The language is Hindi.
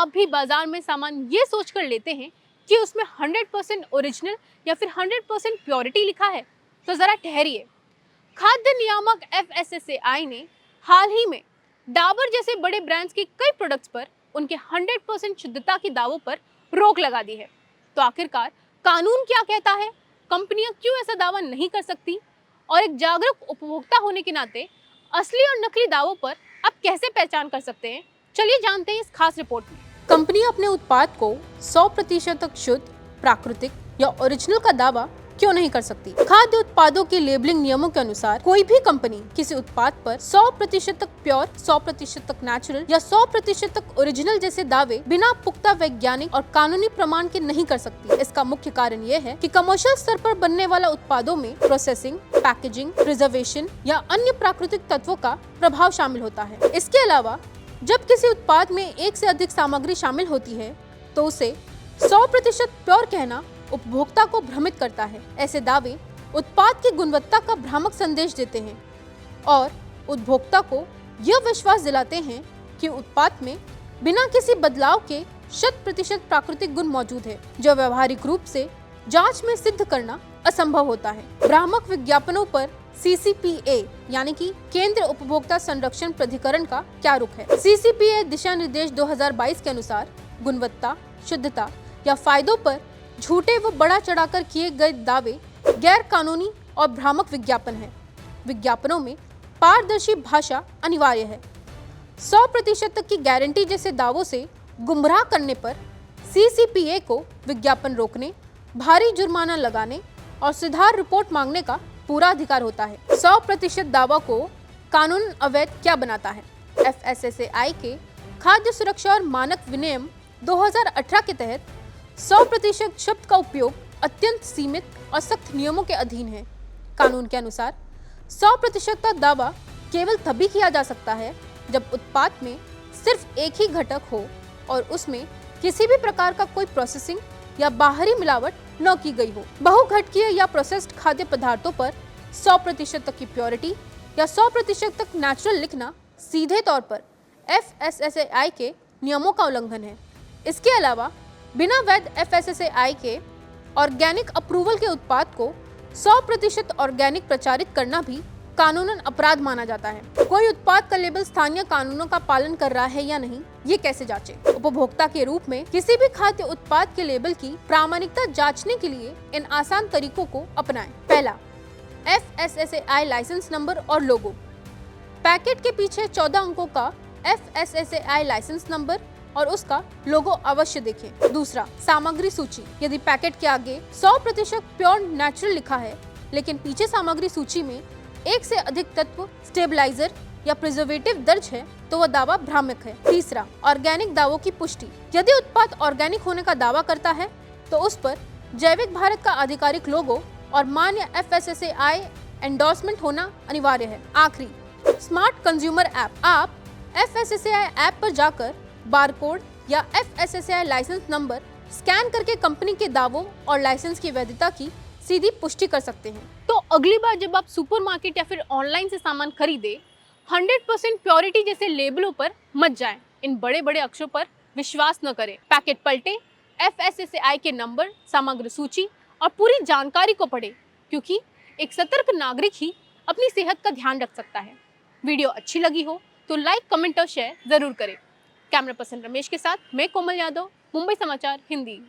आप भी बाजार में सामान ये सोचकर लेते हैं कि उसमें 100% ओरिजिनल या फिर 100% प्योरिटी लिखा है, तो ज़रा ठहरिए। खाद्य नियामक FSSAI ने हाल ही में डाबर जैसे बड़े ब्रांड्स के कई प्रोडक्ट्स पर उनके 100% शुद्धता के दावों पर रोक लगा दी है। तो आखिरकार कानून क्या कहता है, कंपनियां क्यों ऐसा दावा नहीं कर सकती, और एक जागरूक उपभोक्ता होने के नाते असली और नकली दावों पर आप कैसे पहचान कर सकते हैं, चलिए जानते हैं इस खास रिपोर्ट में। कंपनियां अपने उत्पाद को 100% तक शुद्ध, प्राकृतिक या ओरिजिनल का दावा क्यों नहीं कर सकती? खाद्य उत्पादों के लेबलिंग नियमों के अनुसार कोई भी कंपनी किसी उत्पाद पर 100% तक प्योर, 100% तक नेचुरल या 100% तक ओरिजिनल जैसे दावे बिना पुख्ता वैज्ञानिक और कानूनी प्रमाण के नहीं कर सकती। इसका मुख्य कारण ये है कि कमर्शियल स्तर पर बनने वाला उत्पादों में प्रोसेसिंग, पैकेजिंग, प्रिजर्वेशन या अन्य प्राकृतिक तत्वों का प्रभाव शामिल होता है। इसके अलावा जब किसी उत्पाद में एक से अधिक सामग्री शामिल होती है तो उसे 100% प्योर कहना उपभोक्ता को भ्रमित करता है। ऐसे दावे उत्पाद की गुणवत्ता का भ्रामक संदेश देते हैं और उपभोक्ता को यह विश्वास दिलाते हैं कि उत्पाद में बिना किसी बदलाव के 100% प्राकृतिक गुण मौजूद है, जो व्यवहारिक रूप से जांच में सिद्ध करना असंभव होता है। भ्रामक विज्ञापनों पर CCPA यानी कि केंद्रीय उपभोक्ता संरक्षण प्राधिकरण का क्या रुख है? CCPA दिशा निर्देश 2022 के अनुसार गुणवत्ता, शुद्धता या फायदों पर झूठे व बढ़ा चढ़ाकर किए गए दावे गैर कानूनी और भ्रामक विज्ञापन है। विज्ञापनों में पारदर्शी भाषा अनिवार्य है। 100% तक की गारंटी जैसे दावों से गुमराह करने पर CCPA को विज्ञापन रोकने, भारी जुर्माना लगाने और सुधार रिपोर्ट मांगने का पूरा अधिकार होता है। 100% दावा को कानून अवैध क्या बनाता है? FSSAI के खाद्य सुरक्षा और मानक विनियम 2018 के तहत 100% शब्द का उपयोग अत्यंत सीमित और सख्त नियमों के अधीन है। कानून के अनुसार 100% का दावा केवल तभी किया जा सकता है जब उत्पाद में सिर्फ एक ही घटक हो और उसमें किसी भी प्रकार का कोई प्रोसेसिंग या बाहरी मिलावट न की गई हो। बहुघटकीय या प्रोसेस्ड खाद्य पदार्थों पर 100% तक की प्योरिटी या 100% तक नेचुरल लिखना सीधे तौर पर FSSAI के नियमों का उल्लंघन है। इसके अलावा बिना वैध FSSAI के ऑर्गेनिक अप्रूवल के उत्पाद को 100% ऑर्गेनिक प्रचारित करना भी कानूनन अपराध माना जाता है। कोई उत्पाद का लेबल स्थानीय कानूनों का पालन कर रहा है या नहीं, ये कैसे जांचें? उपभोक्ता के रूप में किसी भी खाद्य उत्पाद के लेबल की प्रामाणिकता जांचने के लिए इन आसान तरीकों को अपनाएं। पहला, FSSAI लाइसेंस नंबर और लोगो। पैकेट के पीछे 14 अंकों का FSSAI लाइसेंस नंबर और उसका लोगो अवश्य देखें। दूसरा, सामग्री सूची। यदि पैकेट के आगे 100% प्योर नेचुरल लिखा है लेकिन पीछे सामग्री सूची में एक से अधिक तत्व, स्टेबलाइजर या प्रिजर्वेटिव दर्ज है तो वह दावा भ्रामक है। तीसरा, ऑर्गेनिक दावों की पुष्टि। यदि उत्पाद ऑर्गेनिक होने का दावा करता है तो उस पर जैविक भारत का आधिकारिक लोगो और मान्य FSSAI एंडोर्समेंट होना अनिवार्य है। आखिरी, स्मार्ट कंज्यूमर ऐप। आप FSSAI ऐप पर जाकर बारकोड या FSSAI लाइसेंस नंबर स्कैन करके कंपनी के दावों और लाइसेंस की वैधता की सीधी पुष्टि कर सकते हैं। तो अगली बार जब आप सुपरमार्केट या फिर ऑनलाइन से सामान खरीदें, 100% प्योरिटी जैसे लेबलों पर मत जाएं। इन बड़े बड़े अक्षरों पर विश्वास न करें। पैकेट पलटें, FSSAI के नंबर, सामग्री सूची और पूरी जानकारी को पढ़ें, क्योंकि एक सतर्क नागरिक ही अपनी सेहत का ध्यान रख सकता है। वीडियो अच्छी लगी हो तो लाइक, कमेंट और शेयर जरूर करें। कैमरा पर्सन रमेश के साथ मैं कोमल यादव, मुंबई समाचार हिंदी।